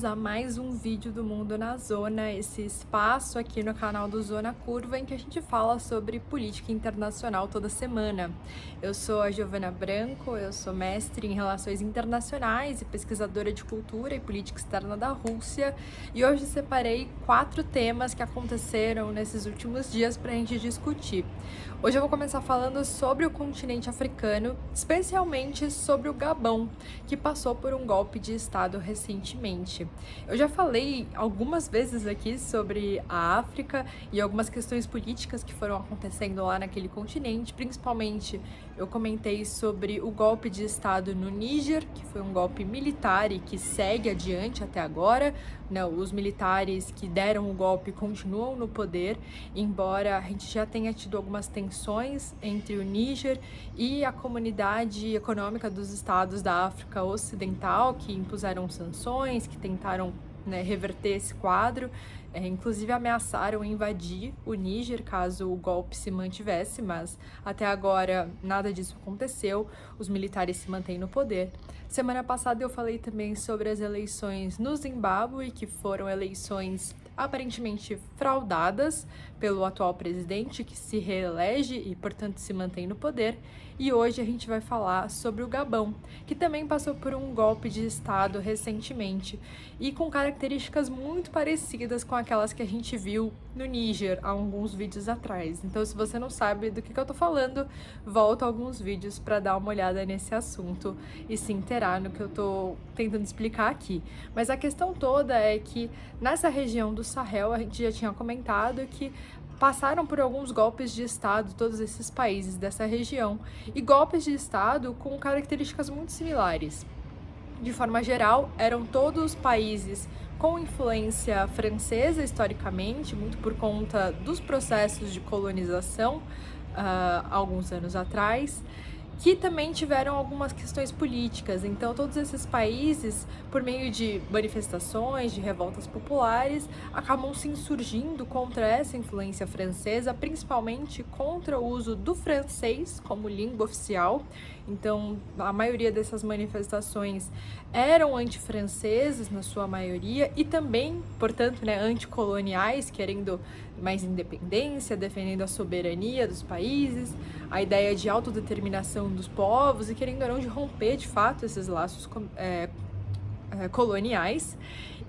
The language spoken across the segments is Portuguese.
bem-vindos a mais um vídeo do Mundo na Zona, esse espaço aqui no canal do Zona Curva em que a gente fala sobre política internacional toda semana. Eu sou a Giovana Branco, eu sou mestre em Relações Internacionais e pesquisadora de Cultura e Política Externa da Rússia, e hoje separei 4 temas que aconteceram nesses últimos dias para a gente discutir. Hoje eu vou começar falando sobre o continente africano, especialmente sobre o Gabão, que passou por um golpe de Estado recentemente. Eu já falei algumas vezes aqui sobre a África e algumas questões políticas que foram acontecendo lá naquele continente, principalmente eu comentei sobre o golpe de Estado no Níger, que foi um golpe militar e que segue adiante até agora. Não, os militares que deram o golpe continuam no poder, embora a gente já tenha tido algumas tensões entre o Níger e a comunidade econômica dos estados da África Ocidental, que impuseram sanções, que tentaram, reverter esse quadro. Inclusive ameaçaram invadir o Níger caso o golpe se mantivesse, mas até agora nada disso aconteceu, os militares se mantêm no poder. Semana passada eu falei também sobre as eleições no Zimbábue, que foram eleições aparentemente fraudadas pelo atual presidente, que se reelege e, portanto, se mantém no poder. E hoje a gente vai falar sobre o Gabão, que também passou por um golpe de Estado recentemente e com características muito parecidas com aquelas que a gente viu no Níger há alguns vídeos atrás. Então, se você não sabe do que eu tô falando, volta alguns vídeos para dar uma olhada nesse assunto e se inteirar no que eu tô tentando explicar aqui. Mas a questão toda é que nessa região do Sahel, a gente já tinha comentado que passaram por alguns golpes de Estado, todos esses países dessa região, e golpes de Estado com características muito similares. De forma geral, eram todos países com influência francesa historicamente, muito por conta dos processos de colonização alguns anos atrás, que também tiveram algumas questões políticas. Então, todos esses países, por meio de manifestações, de revoltas populares, acabam se insurgindo contra essa influência francesa, principalmente contra o uso do francês como língua oficial. Então, a maioria dessas manifestações eram antifranceses, na sua maioria, e também, portanto, anticoloniais, querendo mais independência, defendendo a soberania dos países, a ideia de autodeterminação dos povos e querendo ou não de romper, de fato, esses laços coloniais.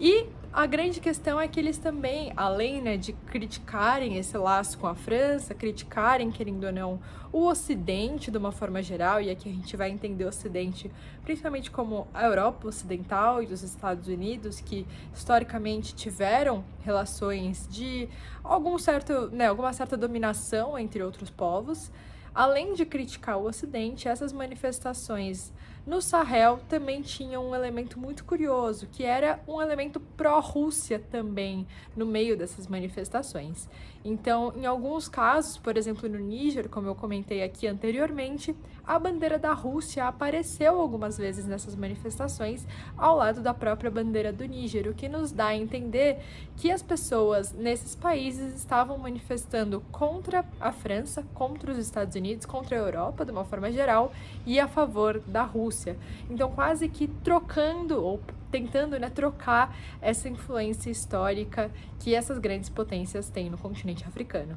E a grande questão é que eles também, além de criticarem esse laço com a França, criticarem, querendo ou não, o Ocidente de uma forma geral, e aqui a gente vai entender o Ocidente principalmente como a Europa Ocidental e os Estados Unidos, que historicamente tiveram relações de alguma certa dominação entre outros povos. Além de criticar o Ocidente, essas manifestações no Sahel também tinham um elemento muito curioso, que era um elemento pró-Rússia também no meio dessas manifestações. Então, em alguns casos, por exemplo no Níger, como eu comentei aqui anteriormente, a bandeira da Rússia apareceu algumas vezes nessas manifestações ao lado da própria bandeira do Níger, o que nos dá a entender que as pessoas nesses países estavam manifestando contra a França, contra os Estados Unidos, contra a Europa de uma forma geral e a favor da Rússia. Então, quase que trocando ou tentando trocar essa influência histórica que essas grandes potências têm no continente africano.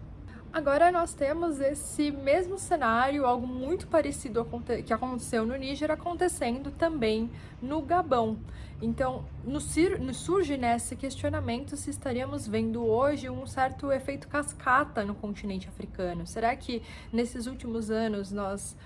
Agora nós temos esse mesmo cenário, algo muito parecido que aconteceu no Níger, acontecendo também no Gabão. Então, surge nesse questionamento se estaríamos vendo hoje um certo efeito cascata no continente africano. Será que nesses últimos anos nós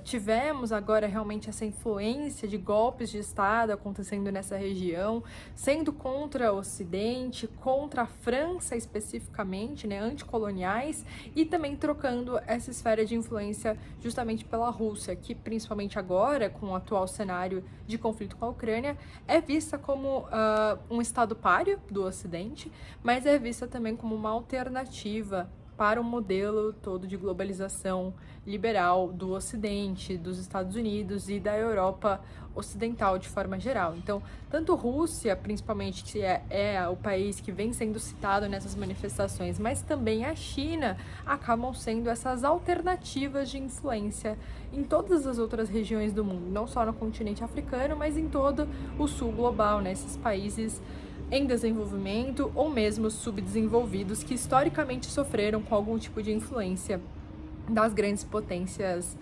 tivemos agora realmente essa influência de golpes de Estado acontecendo nessa região, sendo contra o Ocidente, contra a França especificamente, anticoloniais, e também trocando essa esfera de influência justamente pela Rússia, que principalmente agora, com o atual cenário de conflito com a Ucrânia, é vista como um Estado páreo do Ocidente, mas é vista também como uma alternativa para o modelo todo de globalização liberal do Ocidente, dos Estados Unidos e da Europa ocidental de forma geral. Então, tanto Rússia, principalmente, que é o país que vem sendo citado nessas manifestações, mas também a China, acabam sendo essas alternativas de influência em todas as outras regiões do mundo, não só no continente africano, mas em todo o sul global, né? Esses países em desenvolvimento ou mesmo subdesenvolvidos que historicamente sofreram com algum tipo de influência das grandes potências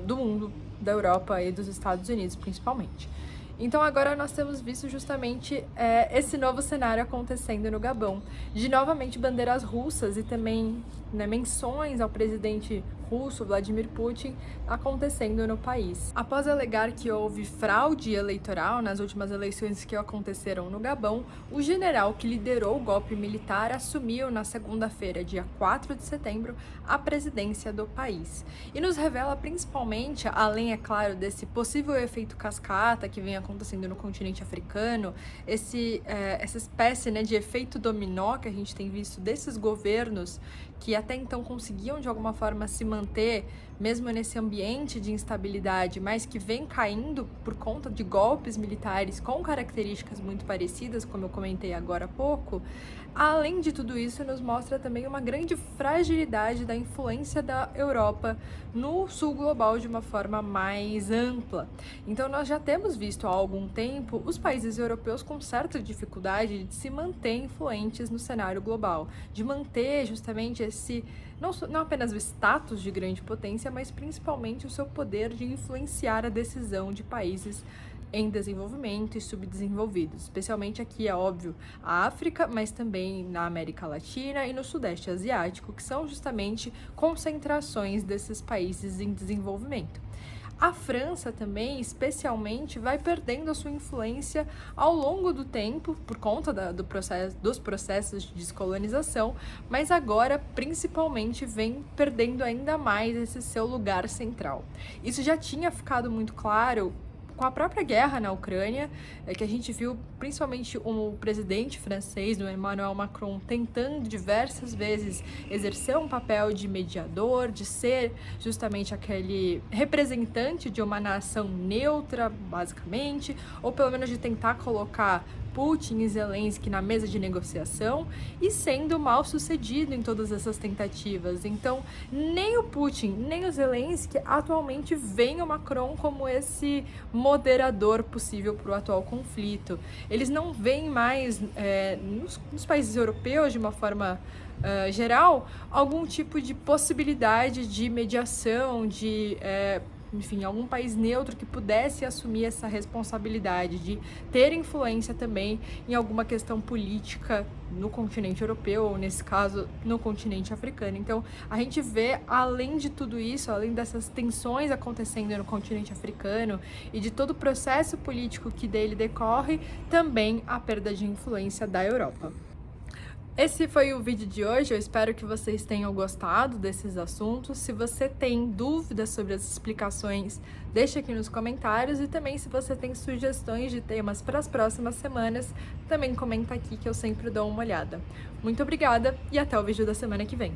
do mundo, da Europa e dos Estados Unidos principalmente. Então agora nós temos visto justamente esse novo cenário acontecendo no Gabão, de novamente bandeiras russas e também, né, menções ao presidente russo Vladimir Putin acontecendo no país. Após alegar que houve fraude eleitoral nas últimas eleições que aconteceram no Gabão, o general que liderou o golpe militar assumiu na segunda-feira, dia 4 de setembro, a presidência do país. E nos revela principalmente, além, é claro, desse possível efeito cascata que vem acontecendo no continente africano, essa espécie, né, de efeito dominó que a gente tem visto desses governos que até então conseguiam de alguma forma se manter mesmo nesse ambiente de instabilidade, mas que vem caindo por conta de golpes militares com características muito parecidas, como eu comentei agora há pouco. Além de tudo isso, nos mostra também uma grande fragilidade da influência da Europa no sul global de uma forma mais ampla. Então nós já temos visto há algum tempo os países europeus com certa dificuldade de se manter influentes no cenário global, de manter justamente esse não apenas o status de grande potência, mas principalmente o seu poder de influenciar a decisão de países em desenvolvimento e subdesenvolvidos, especialmente aqui, é óbvio, a África, mas também na América Latina e no Sudeste Asiático, que são justamente concentrações desses países em desenvolvimento. A França também, especialmente, vai perdendo a sua influência ao longo do tempo, por conta dos processos de descolonização, mas agora, principalmente, vem perdendo ainda mais esse seu lugar central. Isso já tinha ficado muito claro com a própria guerra na Ucrânia, que a gente viu principalmente o presidente francês, o Emmanuel Macron, tentando diversas vezes exercer um papel de mediador, de ser justamente aquele representante de uma nação neutra, basicamente, ou pelo menos de tentar colocar Putin e Zelensky na mesa de negociação e sendo mal sucedido em todas essas tentativas. Então, nem o Putin, nem o Zelensky atualmente veem o Macron como esse moderador possível para o atual conflito. Eles não veem mais, nos países europeus, de uma forma geral, algum tipo de possibilidade de mediação, enfim, algum país neutro que pudesse assumir essa responsabilidade de ter influência também em alguma questão política no continente europeu, ou nesse caso, no continente africano. Então, a gente vê, além de tudo isso, além dessas tensões acontecendo no continente africano e de todo o processo político que dele decorre, também a perda de influência da Europa. Esse foi o vídeo de hoje, eu espero que vocês tenham gostado desses assuntos. Se você tem dúvidas sobre as explicações, deixa aqui nos comentários, e também se você tem sugestões de temas para as próximas semanas, também comenta aqui que eu sempre dou uma olhada. Muito obrigada e até o vídeo da semana que vem.